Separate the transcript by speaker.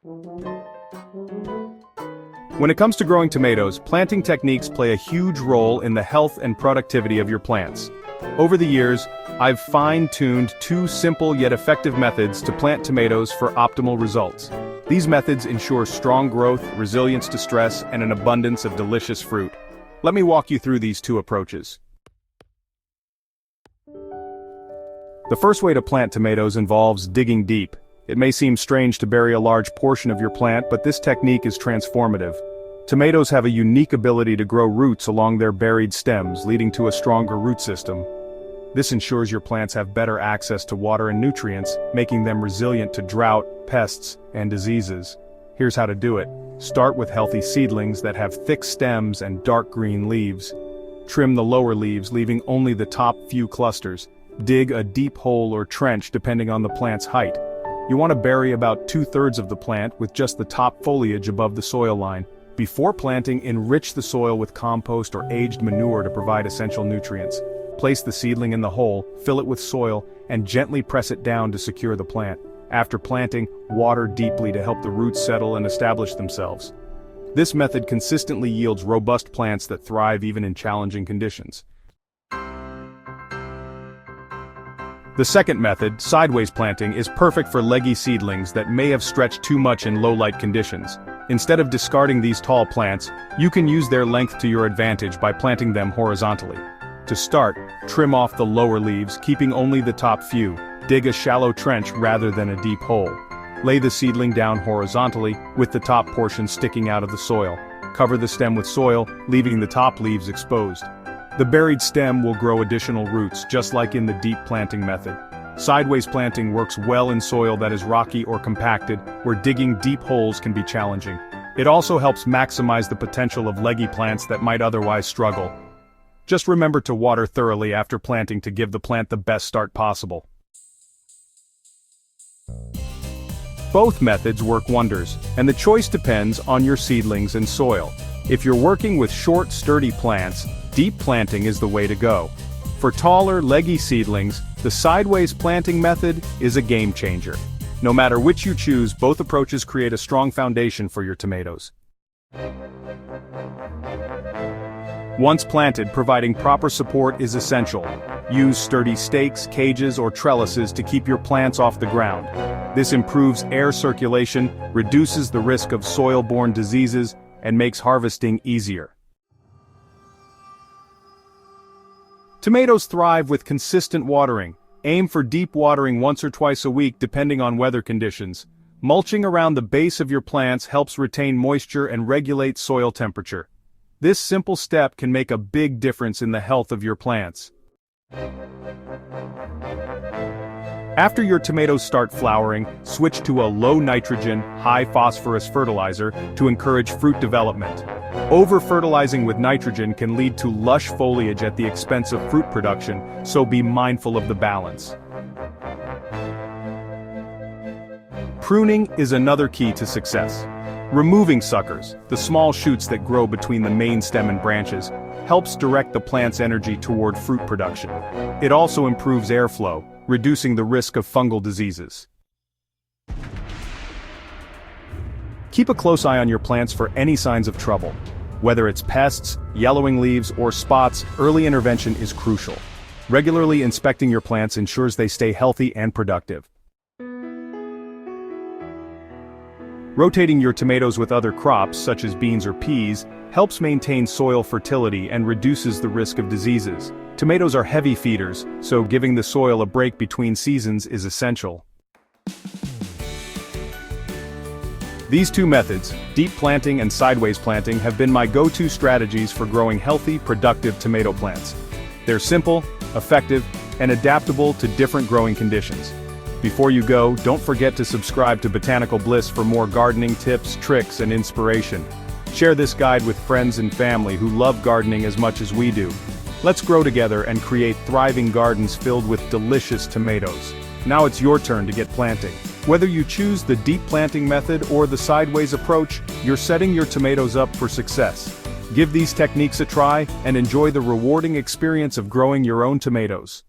Speaker 1: When it comes to growing tomatoes, planting techniques play a huge role in the health and productivity of your plants. Over the years, I've fine-tuned two simple yet effective methods to plant tomatoes for optimal results. These methods ensure strong growth, resilience to stress, and an abundance of delicious fruit. Let me walk you through these two approaches. The first way to plant tomatoes involves digging deep. It may seem strange to bury a large portion of your plant, but this technique is transformative. Tomatoes have a unique ability to grow roots along their buried stems, leading to a stronger root system. This ensures your plants have better access to water and nutrients, making them resilient to drought, pests, and diseases. Here's how to do it. Start with healthy seedlings that have thick stems and dark green leaves. Trim the lower leaves, leaving only the top few clusters. Dig a deep hole or trench depending on the plant's height. You want to bury about 2/3 of the plant with just the top foliage above the soil line. Before planting, enrich the soil with compost or aged manure to provide essential nutrients. Place the seedling in the hole, fill it with soil, and gently press it down to secure the plant. After planting, water deeply to help the roots settle and establish themselves. This method consistently yields robust plants that thrive even in challenging conditions. The second method, sideways planting, is perfect for leggy seedlings that may have stretched too much in low-light conditions. Instead of discarding these tall plants, you can use their length to your advantage by planting them horizontally. To start, trim off the lower leaves, keeping only the top few. Dig a shallow trench rather than a deep hole. Lay the seedling down horizontally, with the top portion sticking out of the soil. Cover the stem with soil, leaving the top leaves exposed. The buried stem will grow additional roots, just like in the deep planting method. Sideways planting works well in soil that is rocky or compacted, where digging deep holes can be challenging. It also helps maximize the potential of leggy plants that might otherwise struggle. Just remember to water thoroughly after planting to give the plant the best start possible. Both methods work wonders, and the choice depends on your seedlings and soil. If you're working with short, sturdy plants, deep planting is the way to go. For taller, leggy seedlings, the sideways planting method is a game changer. No matter which you choose, both approaches create a strong foundation for your tomatoes. Once planted, providing proper support is essential. Use sturdy stakes, cages, or trellises to keep your plants off the ground. This improves air circulation, reduces the risk of soil-borne diseases, and makes harvesting easier. Tomatoes thrive with consistent watering. Aim for deep watering once or twice a week depending on weather conditions. Mulching around the base of your plants helps retain moisture and regulate soil temperature. This simple step can make a big difference in the health of your plants. After your tomatoes start flowering, switch to a low-nitrogen, high-phosphorus fertilizer to encourage fruit development. Over-fertilizing with nitrogen can lead to lush foliage at the expense of fruit production, so be mindful of the balance. Pruning is another key to success. Removing suckers, the small shoots that grow between the main stem and branches, helps direct the plant's energy toward fruit production. It also improves airflow, reducing the risk of fungal diseases. Keep a close eye on your plants for any signs of trouble. Whether it's pests, yellowing leaves, or spots, early intervention is crucial. Regularly inspecting your plants ensures they stay healthy and productive. Rotating your tomatoes with other crops, such as beans or peas, helps maintain soil fertility and reduces the risk of diseases. Tomatoes are heavy feeders, so giving the soil a break between seasons is essential. These two methods, deep planting and sideways planting, have been my go-to strategies for growing healthy, productive tomato plants. They're simple, effective, and adaptable to different growing conditions. Before you go, don't forget to subscribe to Botanical Bliss for more gardening tips, tricks, and inspiration. Share this guide with friends and family who love gardening as much as we do. Let's grow together and create thriving gardens filled with delicious tomatoes. Now it's your turn to get planting. Whether you choose the deep planting method or the sideways approach, you're setting your tomatoes up for success. Give these techniques a try and enjoy the rewarding experience of growing your own tomatoes.